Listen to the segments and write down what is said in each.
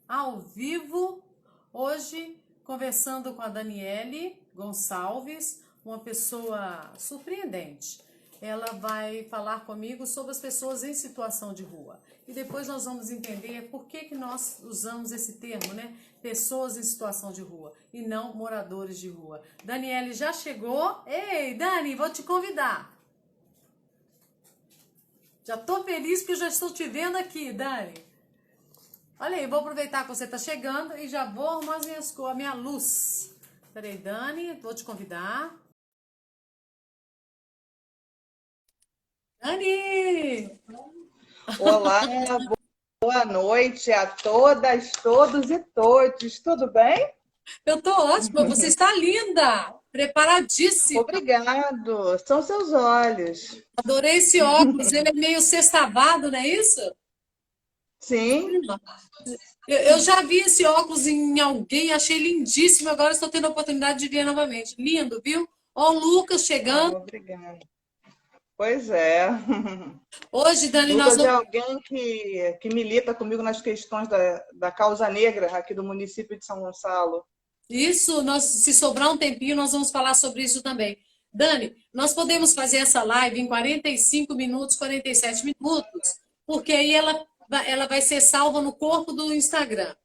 Ao vivo, hoje conversando com a Daniele Gonçalves, uma pessoa surpreendente. Ela vai falar comigo sobre as pessoas em situação de rua. E depois nós vamos entender por que nós usamos esse termo, né? Pessoas em situação de rua e não moradores de rua. Daniele já chegou? Ei, Dani, vou te convidar. Já tô feliz porque eu já estou te vendo aqui, Dani. Olha aí, vou aproveitar que você está chegando e já vou arrumar a minha luz. Peraí, Dani, vou te convidar. Dani! Olá, boa noite a todas, todos e todos. Tudo bem? Eu tô ótima, você está linda, preparadíssima. Obrigado. São seus olhos. Adorei esse óculos, ele é meio sextavado, não é isso? Sim. Eu já vi esse óculos em alguém, achei lindíssimo, agora estou tendo a oportunidade de ver novamente. Lindo, viu? Ó, o Lucas chegando. Obrigada. Pois é. Hoje, Dani, nós Lucas é vamos... alguém que milita comigo nas questões da causa negra aqui do município de São Gonçalo. Isso, se sobrar um tempinho, nós vamos falar sobre isso também. Dani, nós podemos fazer essa live em 45 minutos, 47 minutos, porque aí ela vai ser salva no corpo do Instagram.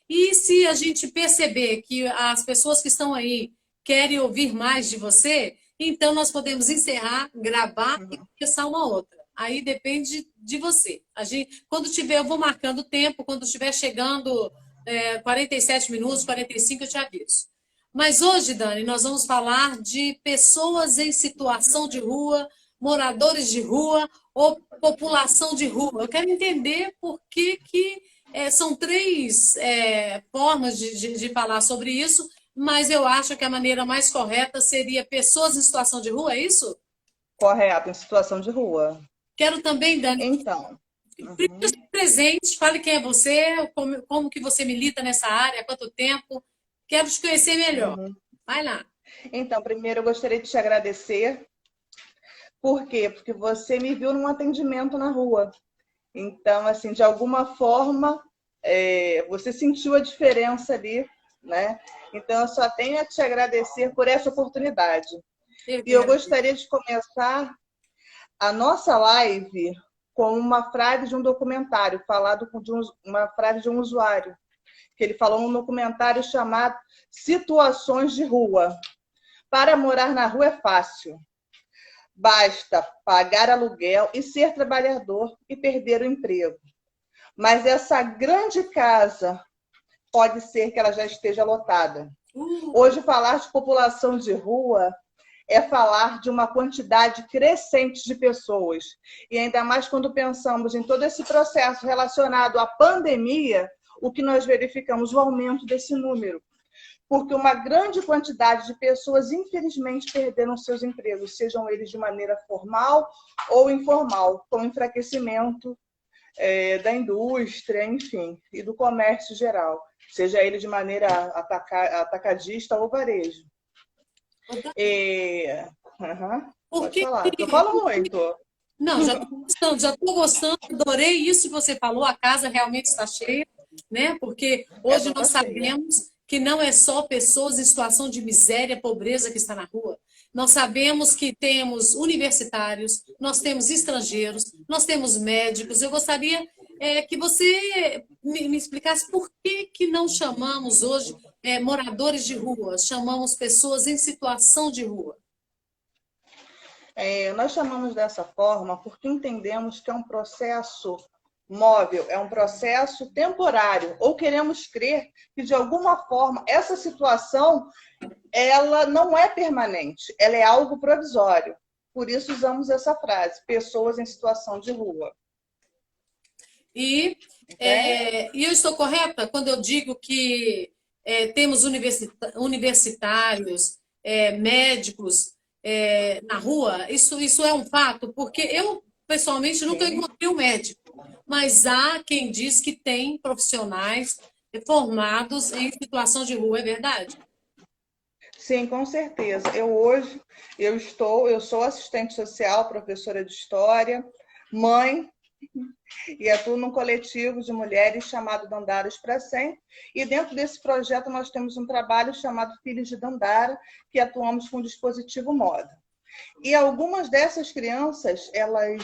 E se a gente perceber que as pessoas que estão aí querem ouvir mais de você, então nós podemos encerrar, gravar e começar uma outra. Aí depende de você. Quando tiver, eu vou marcando o tempo, quando estiver chegando 47 minutos, 45, eu te aviso. Mas hoje, Dani, nós vamos falar de pessoas em situação de rua, moradores de rua ou população de rua. Eu quero entender por que são três formas de falar sobre isso, mas eu acho que a maneira mais correta seria pessoas em situação de rua, é isso? Correto, em situação de rua. Quero também, Dani, Então, presente, fale quem é você, como que você milita nessa área, há quanto tempo. Quero te conhecer melhor. Vai lá. então, primeiro eu gostaria de te agradecer. Por quê? Porque você me viu num atendimento na rua. Então, assim, de alguma forma, você sentiu a diferença ali, né? Então, eu só tenho a te agradecer por essa oportunidade. Eu E eu quero. gostaria de começar a nossa live com uma frase de um documentário, uma frase de um usuário, que ele falou num documentário chamado Situações de Rua. Para morar na rua é fácil. Basta pagar aluguel e ser trabalhador e perder o emprego. Mas essa grande casa pode ser que ela já esteja lotada. Hoje, falar de população de rua é falar de uma quantidade crescente de pessoas. E ainda mais quando pensamos em todo esse processo relacionado à pandemia, o que nós verificamos o aumento desse número. Porque uma grande quantidade de pessoas, infelizmente, perderam seus empregos, sejam eles de maneira formal ou informal, com o enfraquecimento da indústria, enfim, e do comércio geral, seja ele de maneira atacadista ou varejo. Por Pode que... falar, eu falo muito. Não, já estou gostando, adorei isso que você falou, a casa realmente está cheia, né? Porque hoje Essa nós tá cheia. sabemos que não é só pessoas em situação de miséria, pobreza que está na rua. Nós sabemos que temos universitários, nós temos estrangeiros, nós temos médicos. Eu gostaria que você me explicasse por que não chamamos hoje moradores de rua, chamamos pessoas em situação de rua. Nós chamamos dessa forma porque entendemos que é um processo móvel, é um processo temporário, ou queremos crer que, de alguma forma, essa situação ela não é permanente, ela é algo provisório. Por isso usamos essa frase, pessoas em situação de rua. E, e eu estou correta quando eu digo que temos universitários, médicos na rua? Isso é um fato, porque eu, pessoalmente, nunca Sim. encontrei um médico. Mas há quem diz que tem profissionais formados em situação de rua, é verdade? Sim, com certeza. Eu sou assistente social, professora de história, mãe, e atuo num coletivo de mulheres chamado Dandaras para Sempre. E dentro desse projeto nós temos um trabalho chamado Filhos de Dandara, que atuamos com o dispositivo Moda. E algumas dessas crianças, elas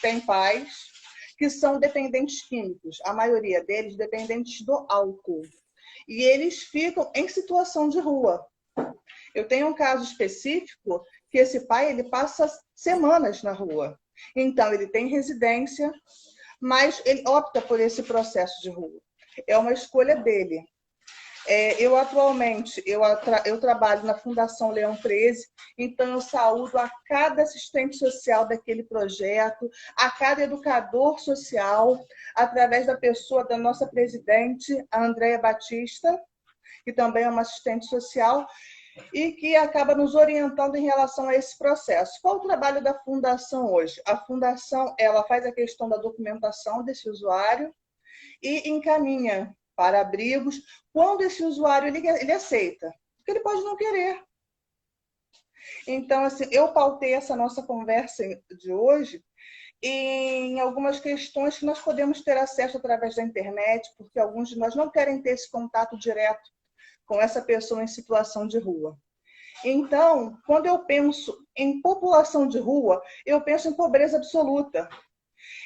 têm pais que são dependentes químicos, a maioria deles dependentes do álcool. E eles ficam em situação de rua. Eu tenho um caso específico que esse pai ele passa semanas na rua. Então, ele tem residência, mas ele opta por esse processo de rua. É uma escolha dele. Eu atualmente eu trabalho na Fundação Leão 13, então eu saúdo a cada assistente social daquele projeto, a cada educador social, através da pessoa da nossa presidente, a Andréia Batista, que também é uma assistente social, e que acaba nos orientando em relação a esse processo. Qual o trabalho da Fundação hoje? A Fundação ela faz a questão da documentação desse usuário e encaminha para abrigos quando esse usuário ele aceita, porque ele pode não querer. Então, assim, eu pautei essa nossa conversa de hoje em algumas questões que nós podemos ter acesso através da internet, porque alguns de nós não querem ter esse contato direto com essa pessoa em situação de rua. Então, quando eu penso em população de rua, eu penso em pobreza absoluta.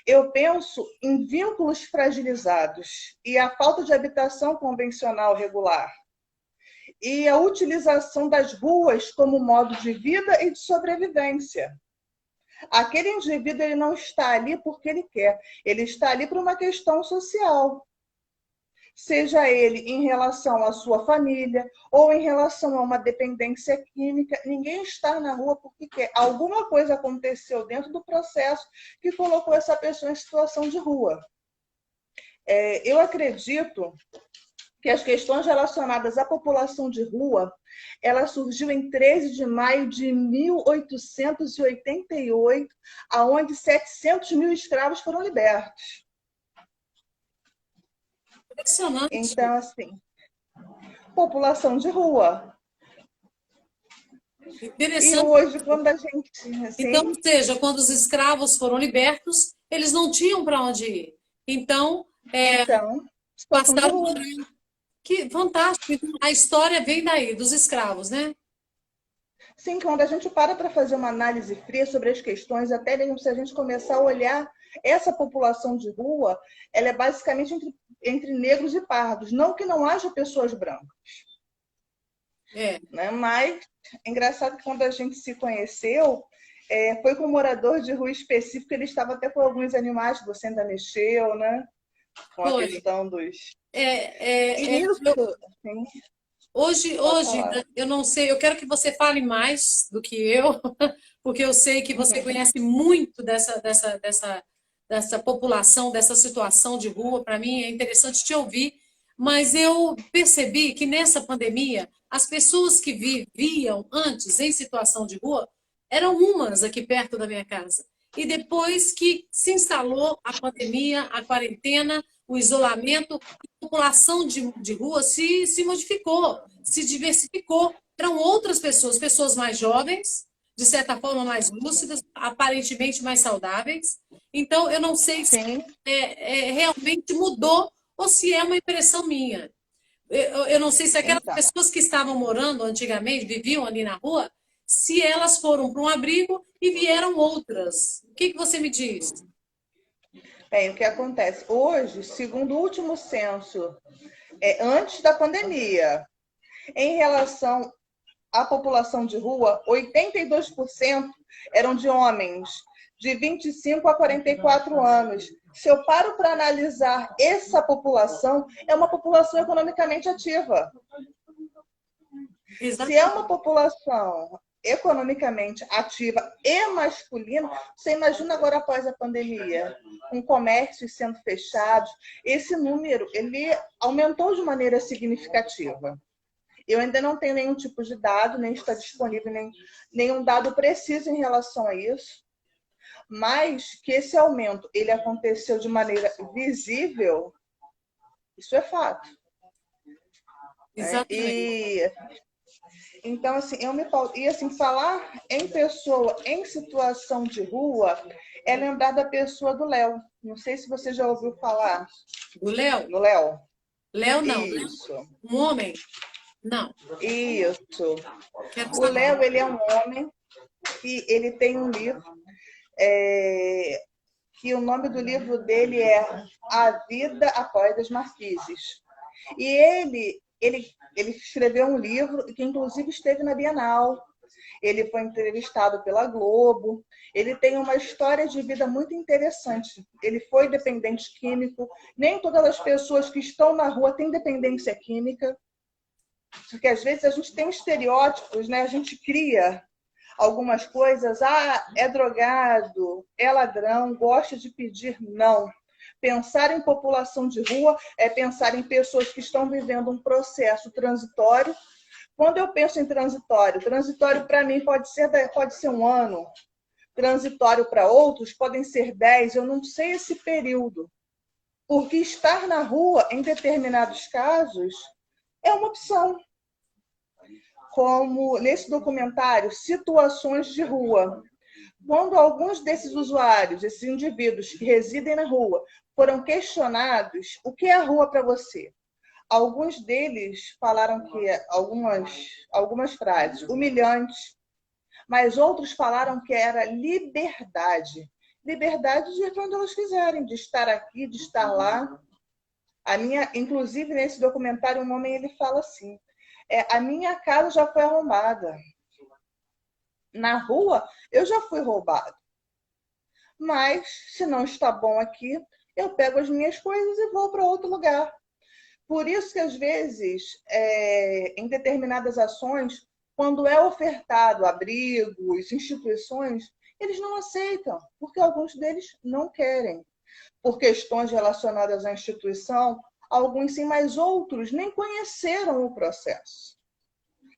Eu penso em vínculos fragilizados e a falta de habitação convencional regular. E a utilização das ruas como modo de vida e de sobrevivência. Aquele indivíduo ele não está ali porque ele quer, ele está ali por uma questão social. Seja ele em relação à sua família ou em relação a uma dependência química, ninguém está na rua porque quer. Alguma coisa aconteceu dentro do processo que colocou essa pessoa em situação de rua. Eu acredito que as questões relacionadas à população de rua, ela surgiu em 13 de maio de 1888, aonde 700 mil escravos foram libertos. Impressionante. Então, assim, população de rua. E Interessante. hoje, quando a gente... Então, Assim, ou seja, quando os escravos foram libertos, eles não tinham para onde ir. Então, situação de passaram rua. por aí. Que fantástico. Então, a história vem daí, dos escravos, né? Sim, quando a gente para fazer uma análise fria sobre as questões, até mesmo se a gente começar a olhar essa população de rua, ela é basicamente entre negros e pardos. Não que não haja pessoas brancas. Né? Mas é engraçado que quando a gente se conheceu, foi com um morador de rua específico, ele estava até com alguns animais que você ainda mexeu, né? Com a questão dos... Hoje, eu não sei, eu quero que você fale mais do que eu, porque eu sei que você conhece muito dessa população, dessa situação de rua. Para mim é interessante te ouvir, mas eu percebi que nessa pandemia, as pessoas que viviam antes em situação de rua eram umas aqui perto da minha casa. E depois que se instalou a pandemia, a quarentena, o isolamento, a população de rua se modificou, se diversificou. Eram outras pessoas, pessoas mais jovens, de certa forma mais lúcidas, aparentemente mais saudáveis. Então, eu não sei se realmente mudou ou se é uma impressão minha. Eu não sei se aquelas pessoas que estavam morando antigamente, viviam ali na rua, se elas foram para um abrigo e vieram outras. O que você me diz? Bem, o que acontece? Hoje, segundo o último censo, antes da pandemia, em relação à população de rua, 82% eram de homens de 25 a 44 anos. Se eu paro para analisar essa população, é uma população economicamente ativa. Exatamente. Se é uma população economicamente ativa e masculina, você imagina agora após a pandemia, com comércios sendo fechados, esse número ele aumentou de maneira significativa. Eu ainda não tenho nenhum tipo de dado, nem está disponível nenhum dado preciso em relação a isso, mas que esse aumento ele aconteceu de maneira visível, isso é fato. Exatamente. Então, assim, falar em pessoa em situação de rua, é lembrar da pessoa do Léo. Não sei se você já ouviu falar Do Léo? do Léo. Léo não. Isso, Um homem? Não. isso. Quero O Léo, saber. ele é um homem que ele tem um livro, que o nome do livro dele é A Vida Após as Marquises. E ele escreveu um livro que, inclusive, esteve na Bienal. Ele foi entrevistado pela Globo. Ele tem uma história de vida muito interessante. Ele foi dependente químico. Nem todas as pessoas que estão na rua têm dependência química. Porque, às vezes, a gente tem estereótipos, né? A gente cria algumas coisas. Ah, é drogado, é ladrão, gosta de pedir. Não. Pensar em população de rua é pensar em pessoas que estão vivendo um processo transitório. Quando eu penso em transitório, transitório para mim pode ser um ano, transitório para outros podem ser 10, eu não sei esse período. Porque estar na rua, em determinados casos, é uma opção. Como nesse documentário, Situações de Rua. Quando alguns desses usuários, esses indivíduos que residem na rua, foram questionados, o que é a rua para você? Alguns deles falaram que algumas frases humilhantes, mas outros falaram que era liberdade. Liberdade de ir para onde elas quiserem, de estar aqui, de estar lá. Inclusive, nesse documentário, um homem ele fala assim: a minha casa já foi arrombada. Na rua, eu já fui roubado. Mas, se não está bom aqui, eu pego as minhas coisas e vou para outro lugar. Por isso que, às vezes, em determinadas ações, quando é ofertado abrigos, instituições, eles não aceitam, porque alguns deles não querem. Por questões relacionadas à instituição, alguns sim, mas outros nem conheceram o processo.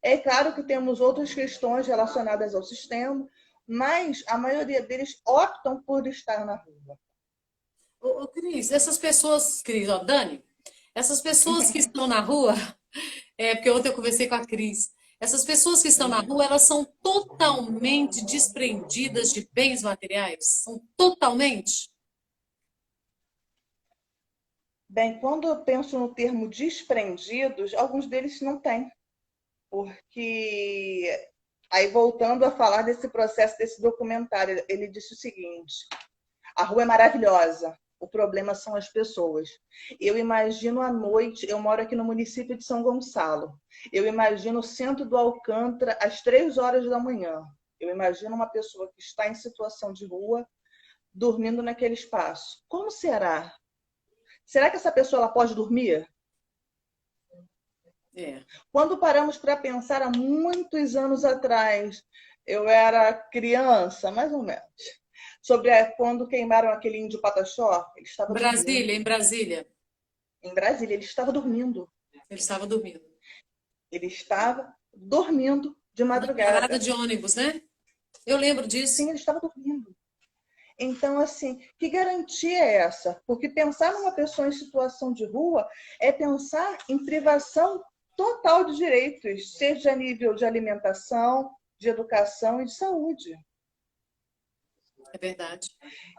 É claro que temos outras questões relacionadas ao sistema, mas a maioria deles optam por estar na rua. Cris, essas pessoas, Cris, ó, Dani, essas pessoas que estão na rua, porque ontem eu conversei com a Cris, essas pessoas que estão na rua, elas são totalmente desprendidas de bens materiais? São totalmente? Bem, quando eu penso no termo desprendidos, alguns deles não têm. Porque, aí voltando a falar desse processo, desse documentário, ele disse o seguinte: a rua é maravilhosa, o problema são as pessoas. Eu imagino à noite, eu moro aqui no município de São Gonçalo, eu imagino o centro do Alcântara às 3 horas da manhã. Eu imagino uma pessoa que está em situação de rua, dormindo naquele espaço. Como será? Será que essa pessoa ela pode dormir? É. Quando paramos para pensar, há muitos anos atrás, eu era criança, mais ou menos, sobre quando queimaram aquele índio Pataxó, ele estava Brasília, em dormindo. Brasília, Em Brasília, ele estava dormindo. ele estava dormindo. Ele estava dormindo de Na parada madrugada. de ônibus, né? Eu lembro disso. Sim, ele estava dormindo. Então, assim, que garantia é essa? Porque pensar numa pessoa em situação de rua é pensar em privação total de direitos, seja a nível de alimentação, de educação e de saúde. É verdade.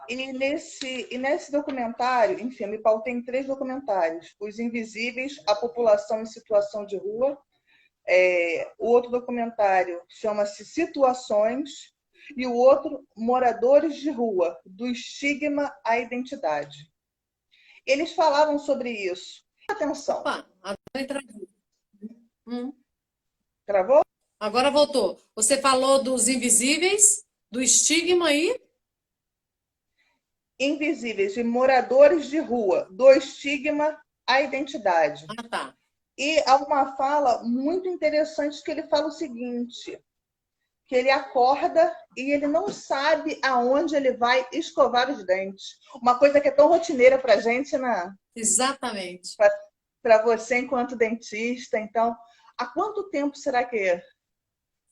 E nesse documentário, enfim, eu me pautei em 3 documentários: Os Invisíveis, A População em Situação de Rua. O outro documentário chama-se Situações, e o outro, Moradores de Rua, do Estigma à Identidade. Eles falavam sobre isso. Atenção. Opa, agora travou. Travou? Agora voltou. Você falou dos invisíveis, do estigma aí? Invisíveis e Moradores de Rua, do Estigma à Identidade. Ah, tá. E há uma fala muito interessante que ele fala o seguinte: que ele acorda e ele não sabe aonde ele vai escovar os dentes. Uma coisa que é tão rotineira para a gente, né? Exatamente. Para você enquanto dentista. Então, há quanto tempo será que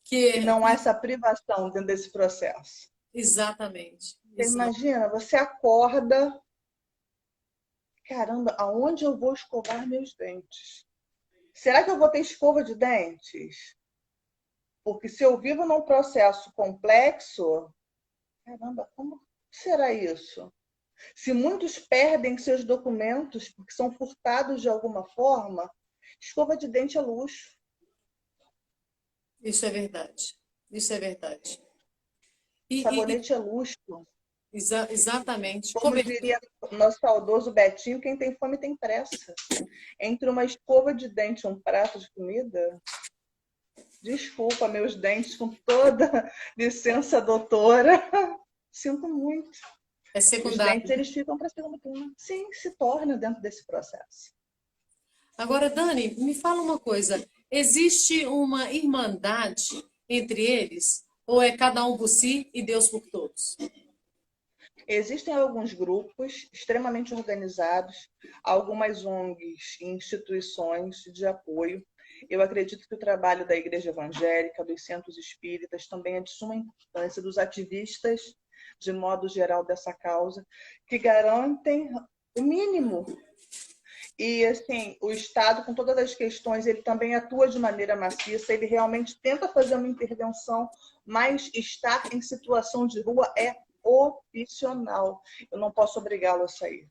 Que, não há essa privação dentro desse processo? exatamente. Você imagina, você acorda, caramba, aonde eu vou escovar meus dentes? Será que eu vou ter escova de dentes? Porque se eu vivo num processo complexo, caramba, como será isso? Se muitos perdem seus documentos porque são furtados de alguma forma, escova de dente é luxo. Isso é verdade. Isso é verdade. E Sabonete é luxo. exatamente. Como diria o nosso saudoso Betinho, quem tem fome tem pressa. Entre uma escova de dente e um prato de comida, desculpa meus dentes, com toda licença, doutora, sinto muito. É Os dentes, secundário. eles ficam para segunda turma. Sim, se torna dentro desse processo. Agora, Dani, me fala uma coisa. Existe uma irmandade entre eles? Ou é cada um por si e Deus por todos? Existem alguns grupos extremamente organizados, algumas ONGs e instituições de apoio. Eu acredito que o trabalho da Igreja Evangélica, dos centros espíritas, também é de suma importância, dos ativistas, de modo geral, dessa causa, que garantem o mínimo. E, assim, o Estado, com todas as questões, ele também atua de maneira maciça, ele realmente tenta fazer uma intervenção, mas estar em situação de rua é opcional. Eu não posso obrigá-lo a sair.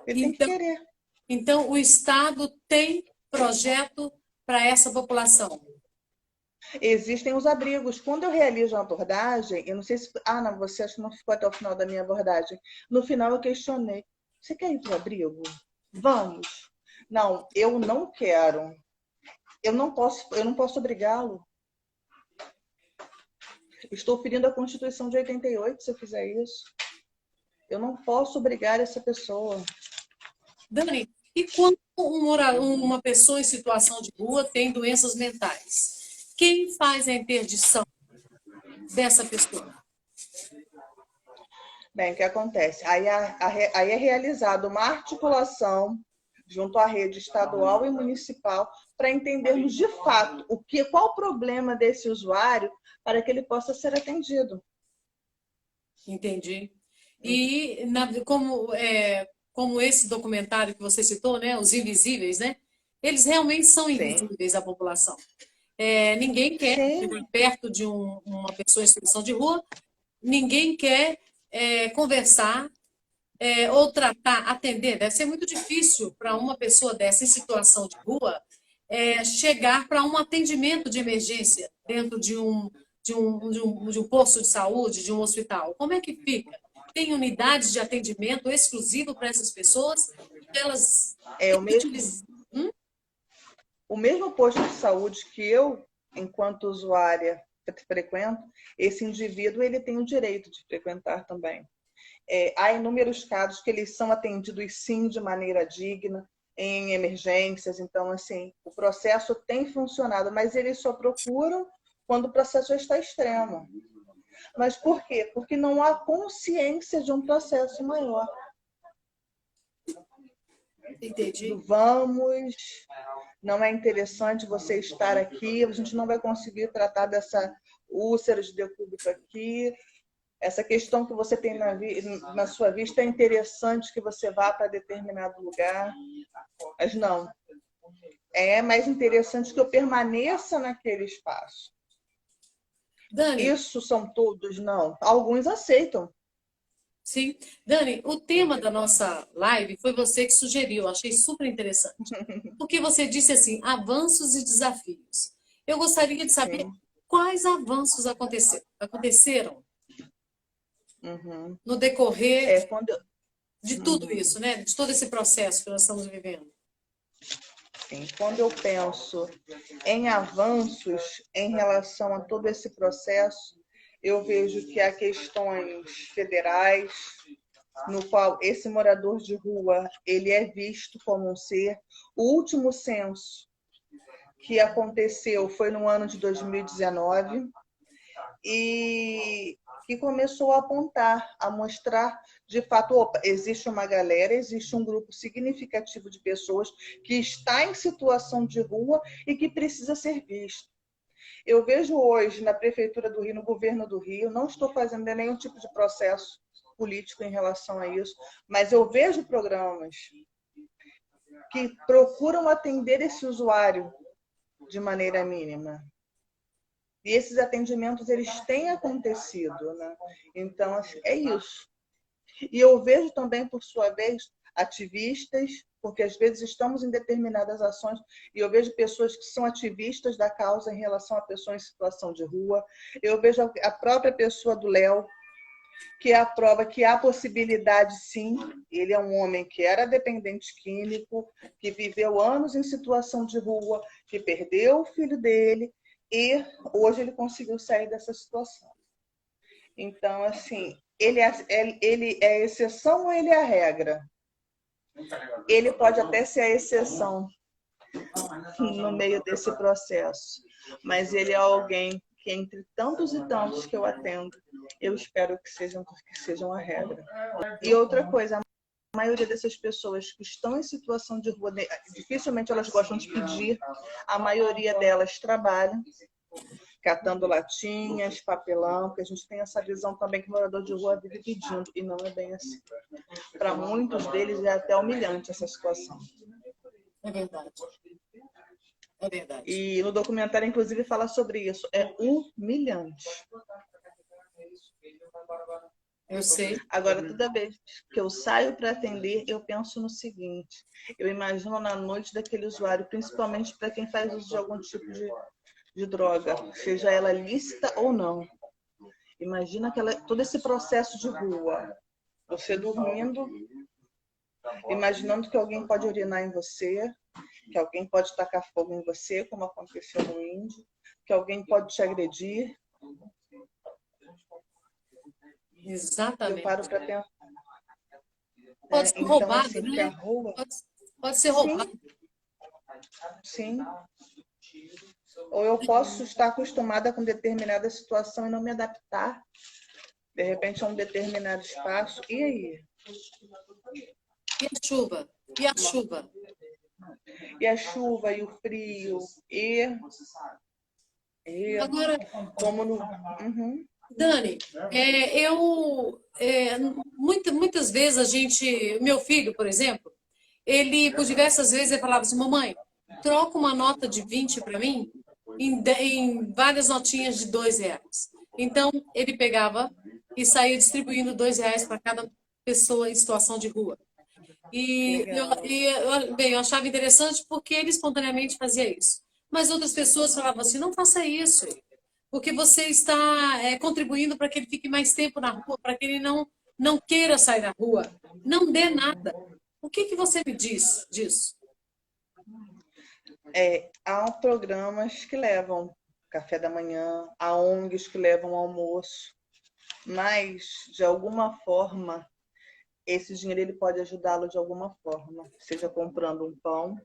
Ele tem que Então, querer. então o Estado tem projeto para essa população. Existem os abrigos. Quando eu realizo uma abordagem, eu não sei se... Ah, não, você acha que não ficou até o final da minha abordagem. No final eu questionei. Você quer ir para o abrigo? Vamos. Não, eu não quero. Eu não posso obrigá-lo. Estou ferindo a Constituição de 88 se eu fizer isso. Eu não posso obrigar essa pessoa. Dani, e quando uma pessoa em situação de rua tem doenças mentais? Quem faz a interdição dessa pessoa? Bem, o que acontece? Aí é realizada uma articulação junto à rede estadual e municipal para entendermos de fato qual o problema desse usuário para que ele possa ser atendido. Entendi. E como esse documentário que você citou, né, Os Invisíveis, né? Eles realmente são Sim. invisíveis à população. Ninguém quer Sim. perto de uma pessoa em situação de rua, ninguém quer conversar ou tratar, atender. Deve ser muito difícil para uma pessoa dessa em situação de rua chegar para um atendimento de emergência dentro de um posto de saúde, de um hospital. Como é que fica? Tem unidades de atendimento exclusivo para essas pessoas? Elas É têm que utilizar. o mesmo posto de saúde que eu, enquanto usuária, frequento, esse indivíduo ele tem o direito de frequentar também. Há inúmeros casos que eles são atendidos, sim, de maneira digna, em emergências. Então, assim, o processo tem funcionado, mas eles só procuram quando o processo já está extremo. Mas por quê? Porque não há consciência de um processo maior. Entendi. Vamos, não é interessante você estar aqui, a gente não vai conseguir tratar dessa úlcera de decúbito aqui. Essa questão que você tem na sua vista é interessante que você vá para determinado lugar, mas não. É mais interessante que eu permaneça naquele espaço. Dani, Isso são todos, não. Alguns aceitam. sim. Dani, o tema da nossa live foi você que sugeriu, achei super interessante. Porque você disse assim, avanços e desafios. Eu gostaria de saber Sim. quais avanços aconteceram Uhum. no decorrer Quando... de tudo isso, né? De todo esse processo que nós estamos vivendo. Sim. Quando eu penso em avanços em relação a todo esse processo, eu vejo que há questões federais, no qual esse morador de rua ele é visto como um ser. O último censo que aconteceu foi no ano de 2019 e que começou a apontar, a mostrar de fato, opa, existe uma galera, existe um grupo significativo de pessoas que está em situação de rua e que precisa ser visto. Eu vejo hoje na Prefeitura do Rio, no governo do Rio, não estou fazendo nenhum tipo de processo político em relação a isso, mas eu vejo programas que procuram atender esse usuário de maneira mínima. E esses atendimentos, eles têm acontecido, né? Então, assim, é isso. E eu vejo também, por sua vez, ativistas, porque às vezes estamos em determinadas ações, e eu vejo pessoas que são ativistas da causa em relação a pessoas em situação de rua. Eu vejo a própria pessoa do Léo, que é a prova que há possibilidade, sim. Ele é um homem que era dependente químico, que viveu anos em situação de rua, que perdeu o filho dele, e hoje ele conseguiu sair dessa situação. Então, assim, ele é a exceção ou ele é a regra? Ele pode até ser a exceção no meio desse processo, mas ele é alguém que, entre tantos e tantos que eu atendo, eu espero que sejam a regra. E outra coisa, a maioria dessas pessoas que estão em situação de rua, dificilmente elas gostam de pedir, a maioria delas trabalham, catando latinhas, papelão, porque a gente tem essa visão também que o morador de rua vive pedindo, e não é bem assim. Para muitos deles é até humilhante essa situação. É verdade. É verdade. E no documentário, inclusive, fala sobre isso. É humilhante. Eu sei. Agora, toda vez que eu saio para atender, eu penso no seguinte. Eu imagino na noite daquele usuário, principalmente para quem faz uso de algum tipo de droga, seja ela lícita ou não. Imagina todo esse processo de rua. Você dormindo, imaginando que alguém pode urinar em você, que alguém pode tacar fogo em você, como aconteceu no Índio, que alguém pode te agredir. Exatamente. Eu paro para pensar. Pode ser Então, roubado, assim, né? que a rua... Pode ser roubado. Sim. Ou eu posso estar acostumada com determinada situação e não me adaptar, de repente, a um determinado espaço. E aí? E a chuva? E a chuva? E a chuva, e o frio, e Agora, como no... Uhum. Dani, muitas vezes a gente, meu filho, por exemplo, ele, por diversas vezes, ele falava assim, mamãe, troca uma nota de 20 para mim em várias notinhas de R$ 2. Então, ele pegava e saía distribuindo R$ 2 para cada pessoa em situação de rua. Bem, eu achava interessante porque ele espontaneamente fazia isso. Mas outras pessoas falavam assim, não faça isso, porque você está contribuindo para que ele fique mais tempo na rua, para que ele não queira sair da rua. Não dê nada. O que você me diz disso? Há programas que levam café da manhã, há ONGs que levam almoço, mas, de alguma forma, esse dinheiro ele pode ajudá-lo de alguma forma, seja comprando um pão,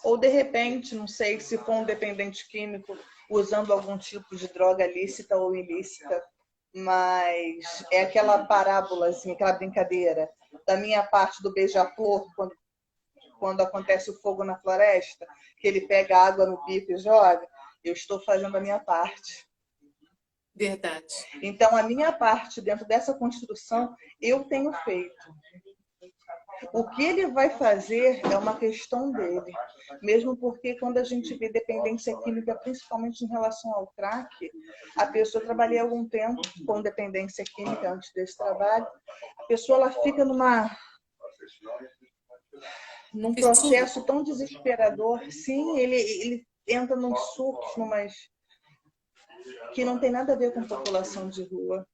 ou de repente, não sei, se for um dependente químico, usando algum tipo de droga lícita ou ilícita, mas é aquela parábola, assim, aquela brincadeira da minha parte do beija-flor, quando acontece o fogo na floresta, que ele pega água no bico e joga, eu estou fazendo a minha parte. Verdade. Então, a minha parte dentro dessa construção, eu tenho feito. O que ele vai fazer é uma questão dele. Mesmo porque quando a gente vê dependência química, principalmente em relação ao crack, a pessoa, eu trabalhei algum tempo com dependência química antes desse trabalho, a pessoa ela fica num processo tão desesperador. Sim, ele entra num surto, que não tem nada a ver com população de rua.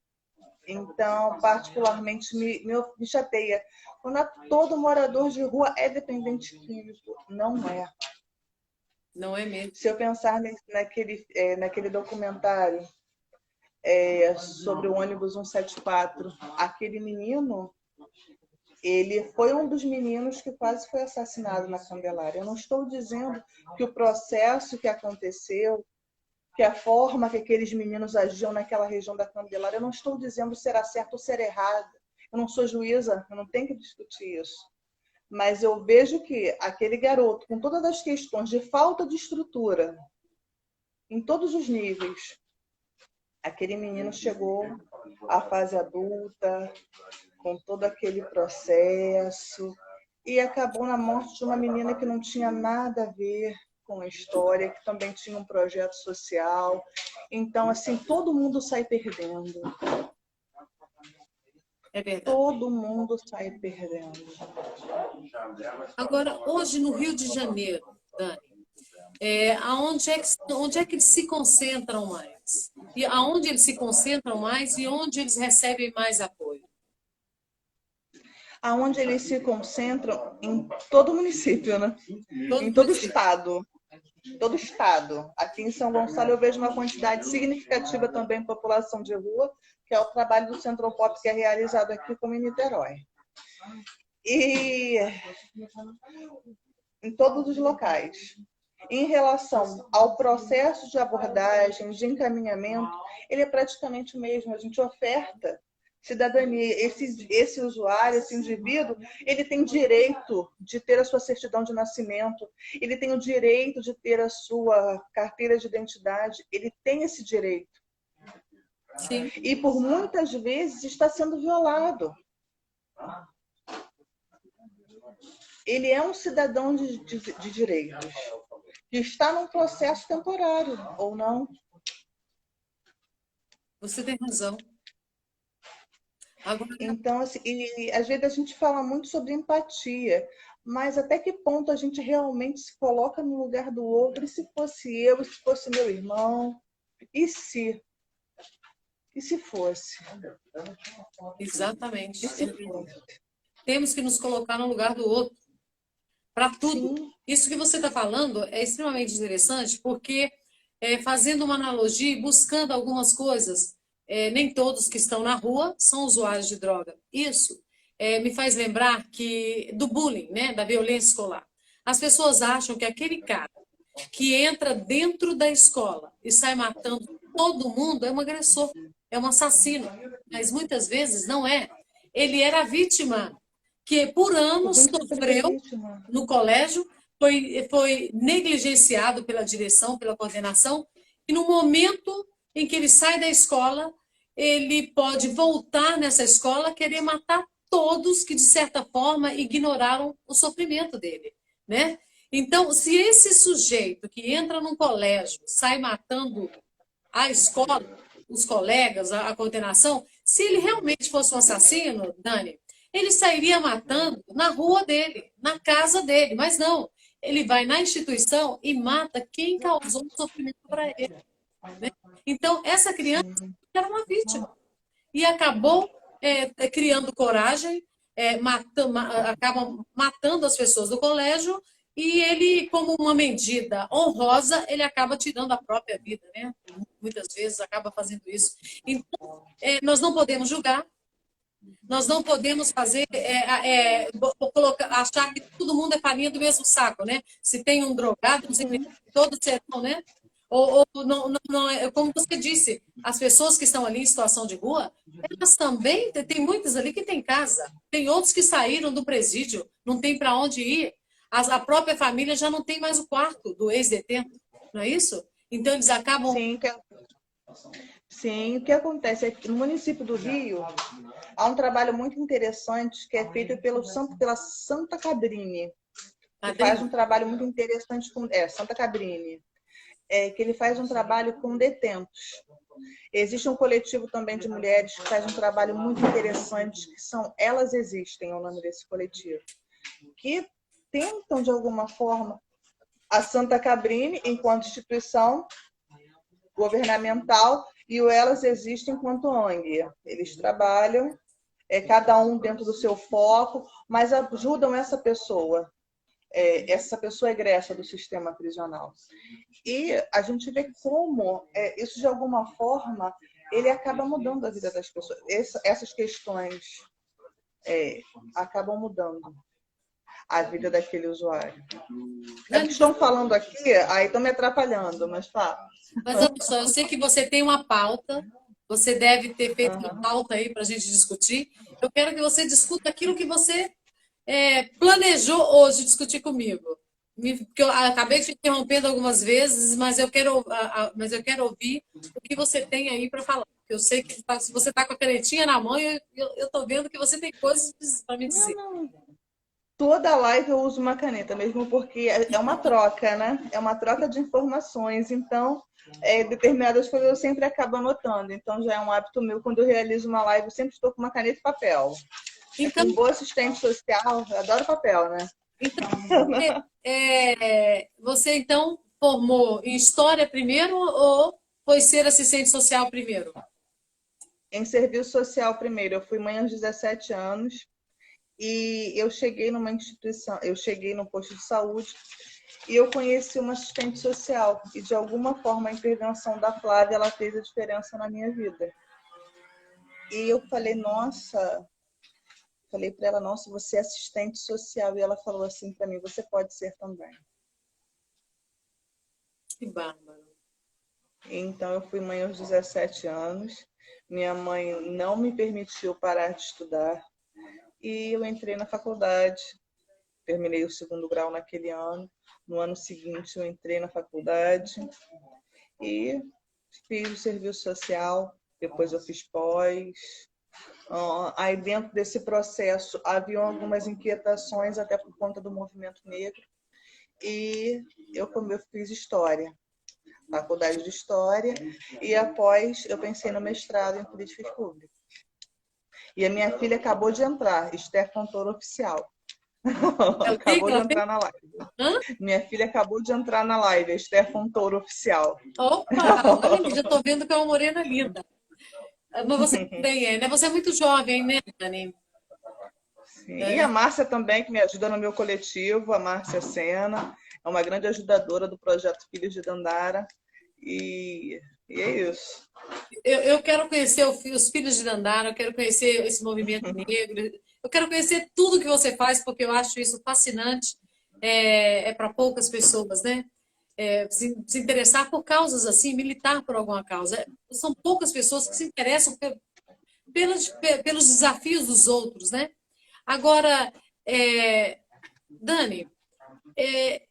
Então, particularmente, me chateia. Quando todo morador de rua é dependente químico, não é. Não é mesmo. Se eu pensar naquele documentário sobre o ônibus 174, aquele menino, ele foi um dos meninos que quase foi assassinado na Candelária. Eu não estou dizendo que o processo que aconteceu, que a forma que aqueles meninos agiam naquela região da Candelária, eu não estou dizendo se era certo ou se era errado. Eu não sou juíza, eu não tenho que discutir isso. Mas eu vejo que aquele garoto, com todas as questões de falta de estrutura, em todos os níveis, aquele menino chegou à fase adulta, com todo aquele processo, e acabou na morte de uma menina que não tinha nada a ver com a história, que também tinha um projeto social. Então, assim, todo mundo sai perdendo. É verdade. Todo mundo sai perdendo. Agora, hoje no Rio de Janeiro, Dani, onde é que eles se concentram mais? E aonde eles se concentram mais e onde eles recebem mais apoio? Aonde eles se concentram? Em todo o município, né? Em todo o município. estado. Todo o estado. Aqui em São Gonçalo eu vejo uma quantidade significativa também de população de rua, que é o trabalho do Centropop que é realizado aqui como em Niterói. E em todos os locais. Em relação ao processo de abordagem, de encaminhamento, ele é praticamente o mesmo. A gente oferta cidadania. Esse usuário, esse indivíduo, ele tem direito de ter a sua certidão de nascimento, ele tem o direito de ter a sua carteira de identidade, ele tem esse direito. Sim. E por muitas vezes está sendo violado. Ele é um cidadão de direitos, que está num processo temporário, ou não. Você tem razão. Agora, Então, assim, e às vezes a gente fala muito sobre empatia, mas até que ponto a gente realmente se coloca no lugar do outro? E se fosse eu, e se fosse meu irmão? E se? E se fosse? exatamente. E se fosse? Temos que nos colocar no lugar do outro para tudo. Sim. Isso que você está falando é extremamente interessante, porque fazendo uma analogia, e buscando algumas coisas, nem todos que estão na rua são usuários de droga. Isso me faz lembrar do bullying, né, da violência escolar. As pessoas acham que aquele cara que entra dentro da escola e sai matando todo mundo é um agressor, é um assassino. Mas muitas vezes não é. Ele era vítima que por anos sofreu no colégio, foi negligenciado pela direção, pela coordenação, e no momento em que ele sai da escola, ele pode voltar nessa escola, querer matar todos que, de certa forma, ignoraram o sofrimento dele, né? Então, se esse sujeito que entra num colégio sai matando a escola, os colegas, a coordenação, se ele realmente fosse um assassino, Dani, ele sairia matando na rua dele, na casa dele, mas não. Ele vai na instituição e mata quem causou o sofrimento para ele. Né? Então, essa criança era uma vítima e acabou criando coragem, acaba matando as pessoas do colégio e ele, como uma medida honrosa, ele acaba tirando a própria vida, né? Muitas vezes acaba fazendo isso. Então, nós não podemos julgar, nós não podemos fazer, achar que todo mundo é farinha do mesmo saco, né? Se tem um drogado, não significa que todos serão, né? Ou como você disse, as pessoas que estão ali em situação de rua, elas também, tem muitas ali que têm casa, tem outros que saíram do presídio, não tem para onde ir, a própria família já não tem mais o quarto do ex-detento, não é isso? Então eles acabam... Sim, o que acontece é que no município do Rio há um trabalho muito interessante que é feito pela Santa Cabrini, que faz um trabalho muito interessante com Santa Cabrini, que ele faz um trabalho com detentos. Existe um coletivo também de mulheres que faz um trabalho muito interessante, que são Elas Existem, é o nome desse coletivo, que tentam, de alguma forma, a Santa Cabrini, enquanto instituição governamental, e o Elas Existem enquanto ONG. Eles trabalham, cada um dentro do seu foco, mas ajudam essa pessoa egressa do sistema prisional. E a gente vê como isso, de alguma forma, ele acaba mudando a vida das pessoas. Essas questões acabam mudando a vida daquele usuário. Estão falando aqui, aí estão me atrapalhando, mas fala. Mas olha só, eu sei que você tem uma pauta, você deve ter feito uma pauta aí para a gente discutir. Eu quero que você discuta aquilo que você planejou hoje discutir comigo. Porque eu acabei te interrompendo algumas vezes, mas eu quero ouvir o que você tem aí para falar. Eu sei que você está com a canetinha na mão e eu estou vendo que você tem coisas para me dizer. Não. toda live eu uso uma caneta, mesmo porque é uma troca, né? É uma troca de informações. Então, determinadas coisas eu sempre acabo anotando. Então, já é um hábito meu. Quando eu realizo uma live, eu sempre estou com uma caneta e papel. Então, Um bom assistente social, eu adoro papel, né? então você então formou em História primeiro ou foi ser assistente social primeiro? Em serviço social primeiro. Eu fui mãe aos 17 anos e eu cheguei numa instituição, eu cheguei no posto de saúde e eu conheci uma assistente social e de alguma forma a intervenção da Flávia ela fez a diferença na minha vida. E eu falei, nossa, falei para ela, nossa, você é assistente social, e ela falou assim para mim, você pode ser também. Que bárbaro. Então eu fui mãe aos 17 anos. Minha mãe não me permitiu parar de estudar e eu entrei na faculdade. Terminei o segundo grau naquele ano. No ano seguinte, eu entrei na faculdade e fiz o serviço social. Depois eu fiz pós. Aí dentro desse processo havia algumas inquietações, até por conta do movimento negro. E eu fiz história, faculdade de história. E após eu pensei no mestrado em políticas públicas. E a minha filha acabou de entrar, Esther Fontoura Oficial. Acabou de entrar na live. Hã? Minha filha acabou de entrar na live, a Esther Fontoura Oficial. Opa, olha ali, já estou vendo que é uma morena linda. Mas você também é, né? Você é muito jovem, né, Dani? Sim. E a Márcia também, que me ajuda no meu coletivo, a Márcia Sena, é uma grande ajudadora do projeto Filhos de Dandara. E é isso. Eu quero conhecer os filhos de Dandara, eu quero conhecer esse movimento negro, eu quero conhecer tudo que você faz, porque eu acho isso fascinante. É para poucas pessoas, né? Se interessar por causas assim, militar por alguma causa. São poucas pessoas que se interessam pelos desafios dos outros, né? Agora, Dani,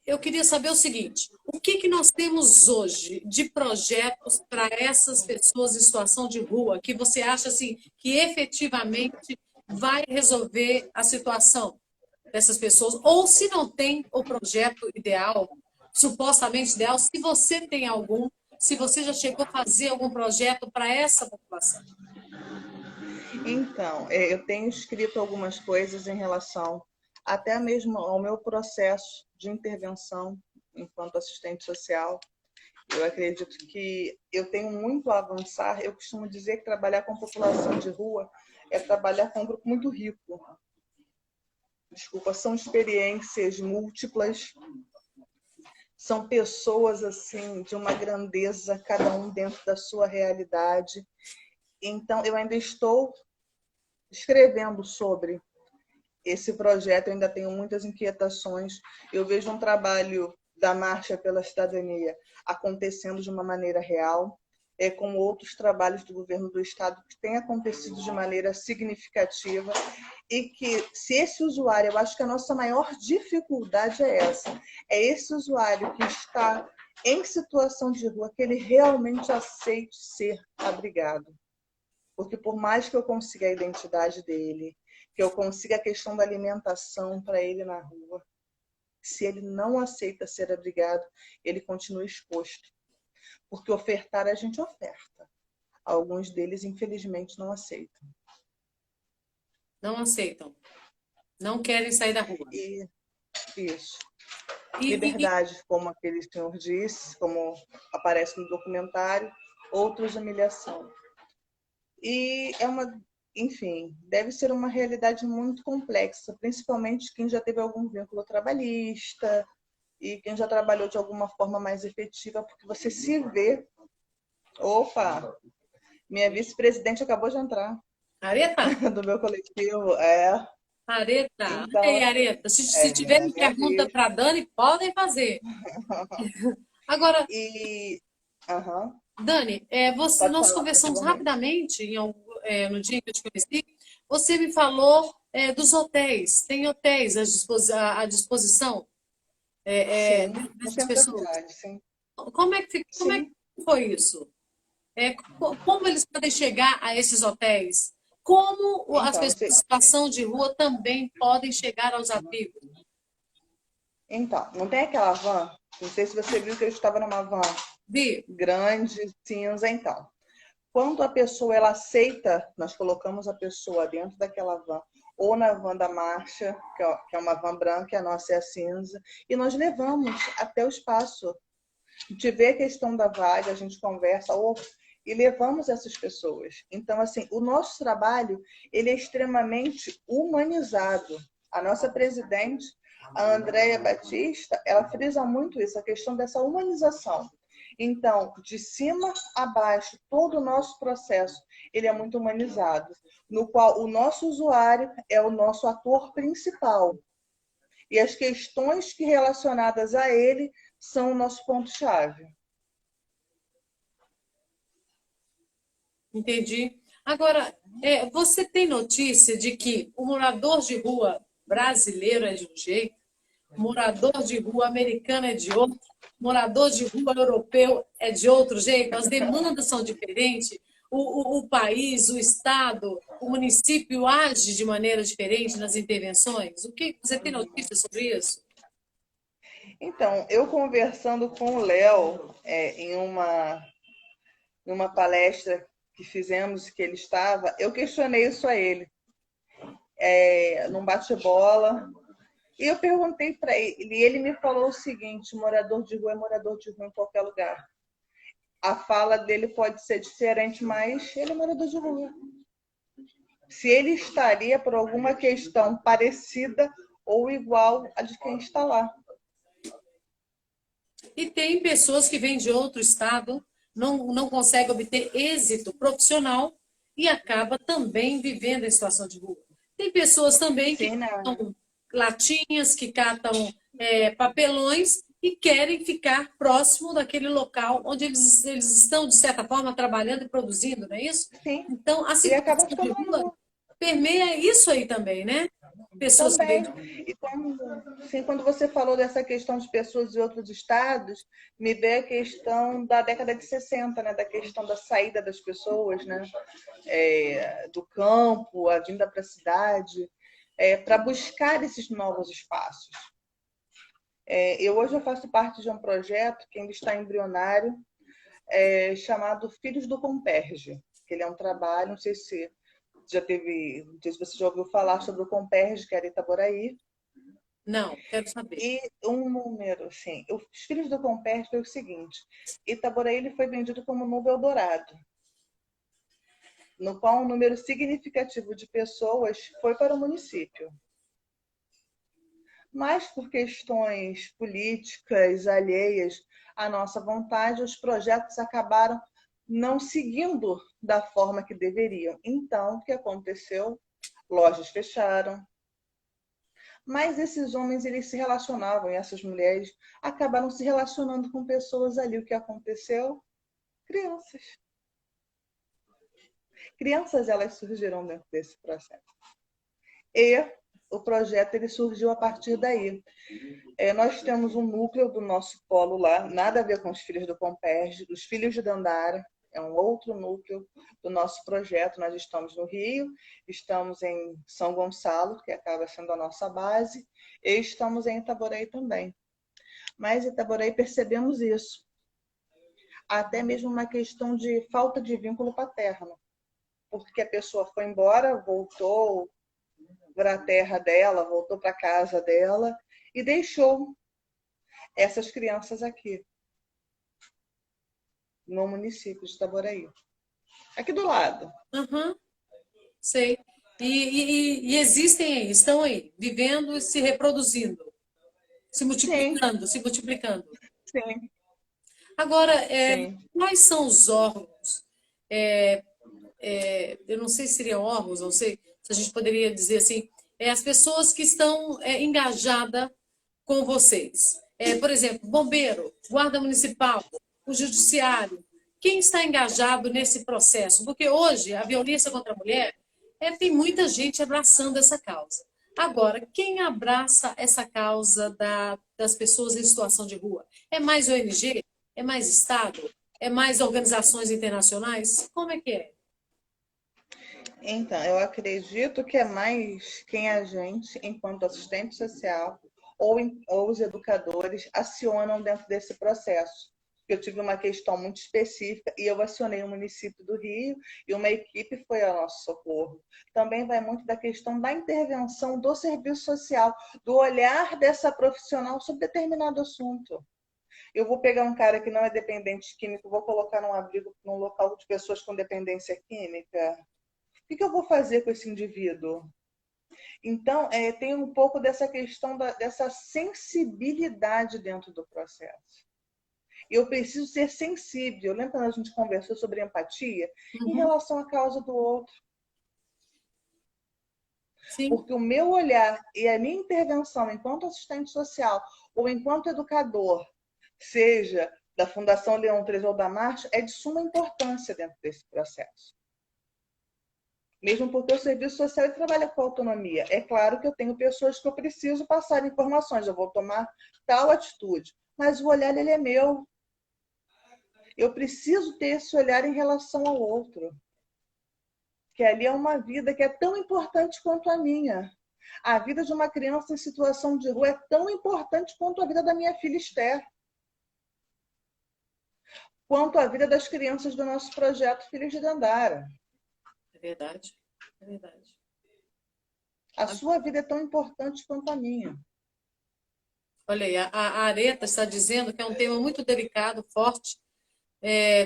eu queria saber o seguinte: o que nós temos hoje de projetos para essas pessoas em situação de rua que você acha assim que efetivamente vai resolver a situação dessas pessoas? Ou se não tem o projeto ideal, supostamente ideal, se você tem algum, se você já chegou a fazer algum projeto para essa população? Então, eu tenho escrito algumas coisas em relação até mesmo ao meu processo de intervenção enquanto assistente social. Eu acredito que eu tenho muito a avançar. Eu costumo dizer que trabalhar com população de rua é trabalhar com um grupo muito rico. Desculpa, são experiências múltiplas, são pessoas assim de uma grandeza, cada um dentro da sua realidade. Então, eu ainda estou escrevendo sobre esse projeto, eu ainda tenho muitas inquietações. Eu vejo um trabalho da Marcha pela Cidadania acontecendo de uma maneira real, com outros trabalhos do governo do Estado que têm acontecido de maneira significativa e que, se esse usuário, eu acho que a nossa maior dificuldade é essa, é esse usuário que está em situação de rua, que ele realmente aceite ser abrigado. Porque por mais que eu consiga a identidade dele, que eu consiga a questão da alimentação para ele na rua, se ele não aceita ser abrigado, ele continua exposto. Porque ofertar a gente oferta. Alguns deles, infelizmente, não aceitam. Não aceitam. Não querem sair da rua. Isso. E, Liberdade, como aquele senhor disse, como aparece no documentário, outros humilhação. E enfim, deve ser uma realidade muito complexa, principalmente quem já teve algum vínculo trabalhista e quem já trabalhou de alguma forma mais efetiva, porque você se vê. Opa, minha vice-presidente acabou de entrar. Areta? Do meu coletivo, Areta. Então, Ei, Areta, se tiverem minha pergunta para a Dani, podem fazer. Agora, uhum. Dani, Pode nós falar, conversamos possivelmente. rapidamente no dia que eu te conheci. Você me falou dos hotéis. Tem hotéis à disposição Sim, no dessas centro da pessoas. cidade, sim. Como é que Sim. foi isso? Como eles podem chegar a esses hotéis? Como as Então, pessoas em situação de rua também podem chegar aos abrigos? então, não tem aquela van? Não sei se você viu que eu estava numa van Vi. grande, cinza, então. Quando a pessoa ela aceita, nós colocamos a pessoa dentro daquela van, ou na van da marcha, que é uma van branca, e a nossa é a cinza, e nós levamos até o espaço. A gente vê a questão da vaga, a gente conversa, e levamos essas pessoas. Então, assim, o nosso trabalho ele é extremamente humanizado. A nossa presidente, a Andréia Batista, ela frisa muito isso, a questão dessa humanização. Então, de cima a baixo, todo o nosso processo ele é muito humanizado, no qual o nosso usuário é o nosso ator principal. E as questões que relacionadas a ele são o nosso ponto-chave. Entendi. Agora, você tem notícia de que o morador de rua brasileiro é de um jeito, morador de rua americano é de outro, morador de rua europeu é de outro jeito? As demandas são diferentes, o país, o estado, o município age de maneira diferente nas intervenções? O que você tem notícia sobre isso? Então, eu conversando com o Léo em uma palestra que fizemos, que ele estava, eu questionei isso a ele, num bate-bola, e eu perguntei para ele, e ele me falou o seguinte: morador de rua é morador de rua em qualquer lugar. A fala dele pode ser diferente, mas ele é morador de rua. Se ele estaria por alguma questão parecida ou igual a de quem está lá. E tem pessoas que vêm de outro estado, não conseguem obter êxito profissional e acaba também vivendo em situação de rua. Tem pessoas também que Sim, né? catam latinhas, que catam papelões e querem ficar próximo daquele local onde eles estão, de certa forma, trabalhando e produzindo, não é isso? Sim. Então, a E acaba situação de ficando rua lá. permeia isso aí também, né? Pessoas que vêm Também. de... E quando você falou dessa questão de pessoas de outros estados, me veio a questão da década de 60, né? Da questão da saída das pessoas, né? Do campo, a vinda para a cidade, para buscar esses novos espaços. Hoje eu faço parte de um projeto que ainda está embrionário, chamado Filhos do Comperge, que ele é um trabalho, não sei se não sei se você já ouviu falar sobre o Comperge, que era Itaboraí. Não, quero saber. E um número, assim, os Filhos do Comperge foi o seguinte: Itaboraí ele foi vendido como Novo Eldorado, no qual um número significativo de pessoas foi para o município. Mas por questões políticas alheias à nossa vontade, os projetos acabaram não seguindo da forma que deveriam. Então, o que aconteceu? Lojas fecharam. Mas esses homens, eles se relacionavam, e essas mulheres acabaram se relacionando com pessoas ali. O que aconteceu? Crianças. Crianças, elas surgiram dentro desse processo. E o projeto ele surgiu a partir daí. Nós temos um núcleo do nosso polo lá, nada a ver com os filhos do Comperge, os filhos de Dandara, é um outro núcleo do nosso projeto. Nós estamos no Rio, estamos em São Gonçalo, que acaba sendo a nossa base, e estamos em Itaboraí também. Mas em Itaboraí percebemos isso. Até mesmo uma questão de falta de vínculo paterno, porque a pessoa foi embora, voltou para a terra dela, voltou para a casa dela e deixou essas crianças aqui, no município de Itaboraí. Aqui do lado. Uhum, sei. E existem aí, estão aí, vivendo e se reproduzindo, Sim, se multiplicando. sim, Agora, sim. quais são os órgãos? É, eu não sei se seriam órgãos, não sei se a gente poderia dizer assim, as pessoas que estão engajadas com vocês. Por exemplo, bombeiro, guarda municipal, o judiciário. Quem está engajado nesse processo? Porque hoje a violência contra a mulher tem muita gente abraçando essa causa. Agora, quem abraça essa causa das pessoas em situação de rua? É mais ONG? É mais Estado? É mais organizações internacionais? Como é que é? Então, eu acredito que é mais quem a gente, enquanto assistente social, ou os educadores, acionam dentro desse processo. Eu tive uma questão muito específica e eu acionei o município do Rio e uma equipe foi ao nosso socorro. Também vai muito da questão da intervenção do serviço social, do olhar dessa profissional sobre determinado assunto. Eu vou pegar um cara que não é dependente químico, vou colocar num abrigo, num local de pessoas com dependência química. O que eu vou fazer com esse indivíduo? Então, tem um pouco dessa questão dessa sensibilidade dentro do processo. Eu preciso ser sensível. Lembra quando a gente conversou sobre empatia? Em Uhum. relação à causa do outro. Sim, Porque o meu olhar e a minha intervenção enquanto assistente social ou enquanto educador, seja da Fundação Leão 3 ou da Marcha, é de suma importância dentro desse processo. Mesmo porque o serviço social ele trabalha com autonomia. É claro que eu tenho pessoas que eu preciso passar informações, eu vou tomar tal atitude, mas o olhar ele é meu. Eu preciso ter esse olhar em relação ao outro, que ali é uma vida que é tão importante quanto a minha. A vida de uma criança em situação de rua é tão importante quanto a vida da minha filha Esther, quanto a vida das crianças do nosso projeto Filhos de Dandara. é verdade. É verdade. A sua vida é tão importante quanto a minha. Olha aí, a Areta está dizendo que é um tema muito delicado, forte,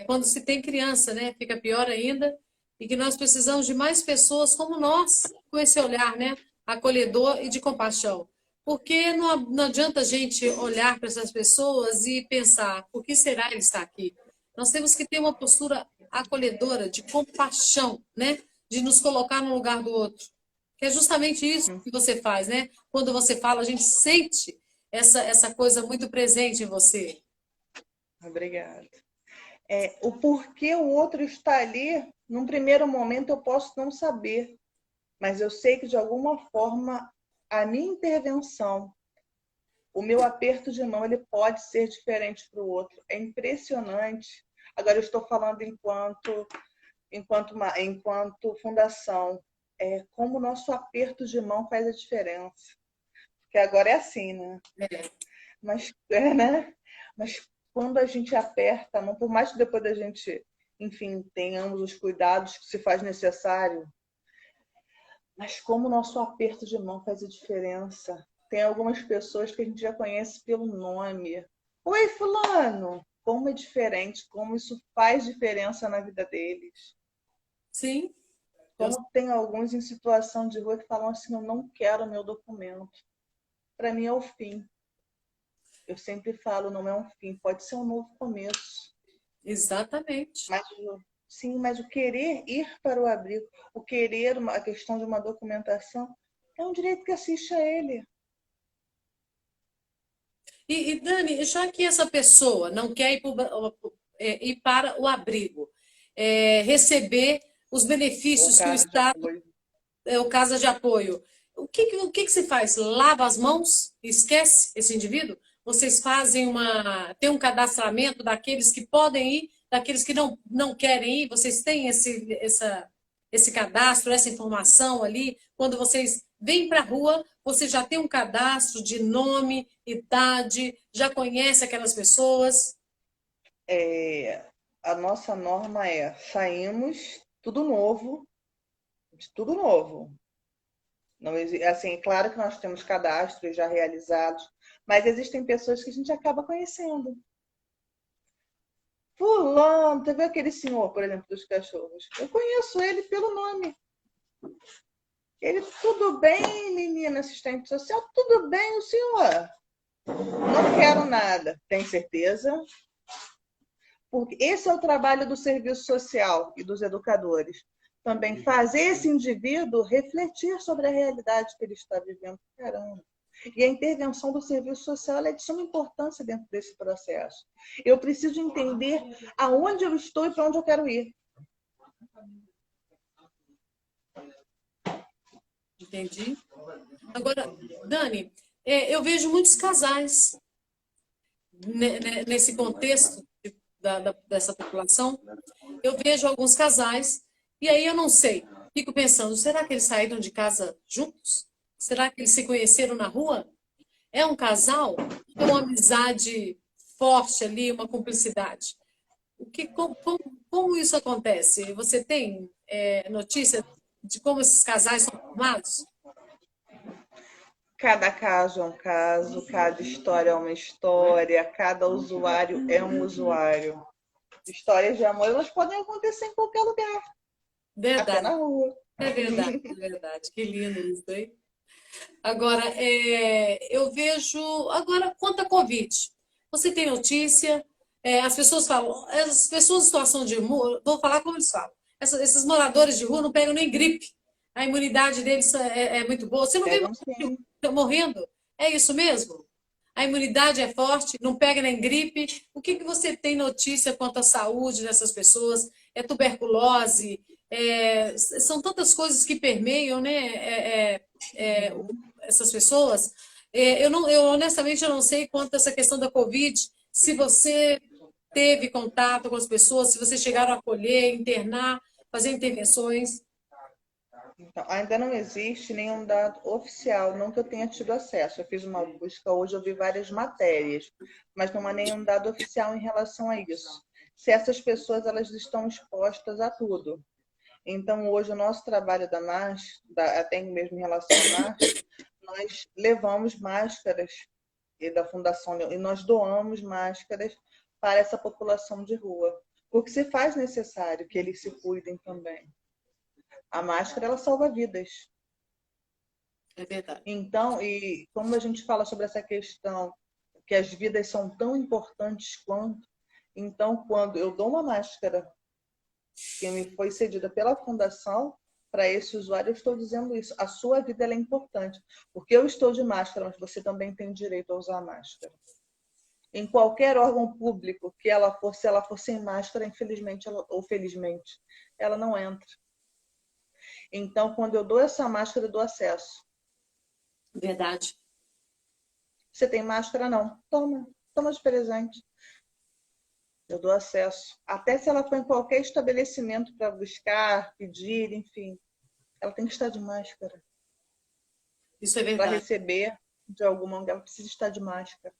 quando se tem criança, né? Fica pior ainda, e que nós precisamos de mais pessoas como nós, com esse olhar, né? Acolhedor e de compaixão. Porque não adianta a gente olhar para essas pessoas e pensar, por que será ele estar aqui? Nós temos que ter uma postura acolhedora, de compaixão, né? De nos colocar no lugar do outro. Que é justamente isso que você faz, né? Quando você fala, a gente sente essa coisa muito presente em você. Obrigada. O porquê o outro está ali, num primeiro momento eu posso não saber, mas eu sei que de alguma forma a minha intervenção, o meu aperto de mão, ele pode ser diferente para o outro. É impressionante. Agora eu estou falando enquanto fundação, como o nosso aperto de mão faz a diferença. Porque agora é assim, né? Mas, né? Mas quando a gente aperta a mão, por mais que depois da gente, enfim, tenhamos os cuidados que se faz necessário, mas como o nosso aperto de mão faz a diferença. Tem algumas pessoas que a gente já conhece pelo nome. Oi, fulano! Como é diferente, como isso faz diferença na vida deles. Sim, eu Como tem alguns em situação de rua que falam assim, eu não quero meu documento. Para mim é o fim. Eu sempre falo, não é um fim, pode ser um novo começo. exatamente. Mas, sim, mas o querer ir para o abrigo, o querer a questão de uma documentação, é um direito que assiste a ele. Dani, já que essa pessoa não quer ir para o abrigo, receber os Ou benefícios que o casa de Estado, apoio. o Casa de Apoio, o que se faz? Lava as mãos e esquece esse indivíduo? Vocês fazem tem um cadastramento daqueles que podem ir, daqueles que não querem ir? Vocês têm esse cadastro, essa informação ali? Quando vocês vêm para a rua, você já tem um cadastro de nome, idade, já conhece aquelas pessoas? A nossa norma saímos, tudo novo, de tudo novo. Não, assim, claro que nós temos cadastros já realizados, mas existem pessoas que a gente acaba conhecendo. Fulano, você vê aquele senhor, por exemplo, dos cachorros? Eu conheço ele pelo nome. Ele, tudo bem, menina assistente social? Tudo bem, o senhor? Não quero nada. Tem certeza? Porque esse é o trabalho do serviço social e dos educadores. Também fazer esse indivíduo refletir sobre a realidade que ele está vivendo. Caramba. E a intervenção do serviço social é de suma importância dentro desse processo. Eu preciso entender aonde eu estou e para onde eu quero ir. Entendi. Agora, Dani, eu vejo muitos casais nesse contexto dessa população. Eu vejo alguns casais, e aí eu não sei. fico pensando, será que eles saíram de casa juntos? Será que eles se conheceram na rua? É um casal? É uma amizade forte ali, uma cumplicidade? Como isso acontece? Você tem notícia de como esses casais são formados? Cada caso é um caso, cada história é uma história, cada usuário é um usuário. Histórias de amor, elas podem acontecer em qualquer lugar, até Verdade, na rua. é verdade, é verdade. Que lindo isso, hein? Agora, eu vejo. Agora, quanto à Covid, você tem notícia? As pessoas falam, as pessoas em situação de rua, vou falar como eles falam, esses moradores de rua não pegam nem gripe, a imunidade deles é muito boa. Você não vê Pegam sim. morrendo? É isso mesmo? A imunidade é forte, não pega nem gripe. O que você tem notícia quanto à saúde dessas pessoas? É tuberculose? São tantas coisas que permeiam, né? Essas pessoas. Eu honestamente eu não sei quanto a essa questão da Covid, se você teve contato com as pessoas, se vocês chegaram a acolher, internar, fazer intervenções. Então, ainda não existe nenhum dado oficial, não que eu tenha tido acesso. Eu fiz uma busca hoje, eu vi várias matérias, mas não há nenhum dado oficial em relação a isso. Se essas pessoas elas estão expostas a tudo. Então, hoje, o nosso trabalho da MAS, até mesmo em relação à MAS, nós levamos máscaras e da Fundação Leão, e nós doamos máscaras para essa população de rua, porque se faz necessário que eles se cuidem também. A máscara, ela salva vidas. É verdade. Então, e como a gente fala sobre essa questão que as vidas são tão importantes quanto, então, quando eu dou uma máscara que me foi cedida pela fundação para esse usuário, eu estou dizendo isso. A sua vida ela é importante, porque eu estou de máscara, mas você também tem direito a usar máscara. Em qualquer órgão público que ela for, se ela for sem máscara, infelizmente ou felizmente, ela não entra. Então, quando eu dou essa máscara, eu dou acesso. Verdade. Você tem máscara? Não. Toma. Toma de presente. Eu dou acesso. Até se ela for em qualquer estabelecimento para buscar, pedir, enfim. Ela tem que estar de máscara. Isso é Para verdade. receber de alguma ela precisa estar de máscara.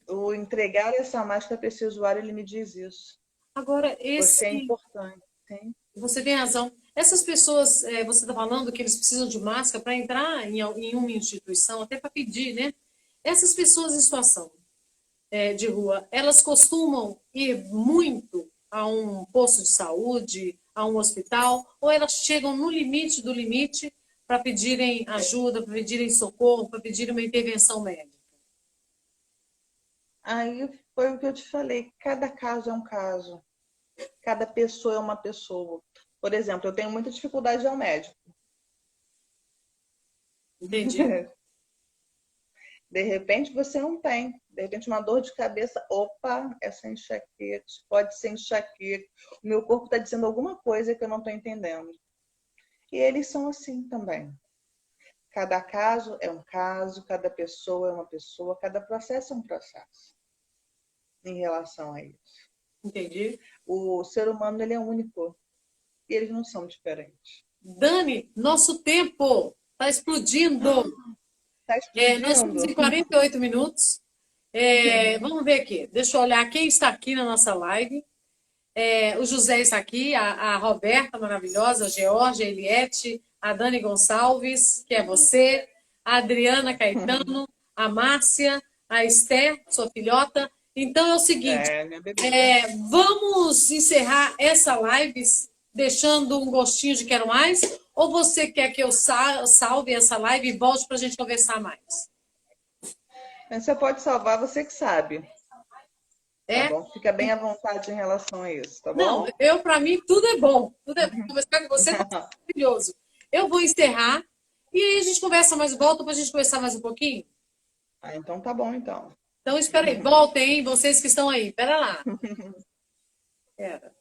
O entregar essa máscara para esse usuário, ele me diz isso. Agora, Você é importante. Sim. você tem razão. Essas pessoas, você está falando que eles precisam de máscara para entrar em uma instituição, até para pedir, né? Essas pessoas em situação de rua, elas costumam ir muito a um posto de saúde, a um hospital, ou elas chegam no limite do limite para pedirem ajuda, para pedirem socorro, para pedirem uma intervenção médica? Aí foi o que eu te falei. Cada caso é um caso. Cada pessoa é uma pessoa. Por exemplo, eu tenho muita dificuldade ao médico. Entendi. De repente você não tem. De repente uma dor de cabeça, opa, essa enxaqueca, pode ser enxaqueca. O meu corpo está dizendo alguma coisa que eu não estou entendendo. E eles são assim também. Cada caso é um caso, cada pessoa é uma pessoa, cada processo é um processo em relação a isso. Entendi. O ser humano ele é único e eles não são diferentes. Dani, nosso tempo está explodindo. Tá Nós estamos explodindo? em 48 minutos. Vamos ver aqui. Deixa eu olhar quem está aqui na nossa live. O José está aqui, a Roberta maravilhosa, a Georgia, a Eliette, a Dani Gonçalves, que é você, a Adriana Caetano, a Márcia, a Esther, sua filhota. Então é o seguinte, Minha bebê. vamos encerrar essa live deixando um gostinho de quero mais? Ou você quer que eu salve essa live e volte para a gente conversar mais? Você pode salvar, você que sabe. Tá É? bom? Fica bem à vontade em relação a isso, tá Não, bom? para mim, tudo é bom. Tudo é bom. Conversar com você é maravilhoso. Eu vou encerrar e aí a gente conversa mais, volta para a gente conversar mais um pouquinho. Então tá bom, então. Então, espera aí, voltem, hein, vocês que estão aí. Espera lá. Espera.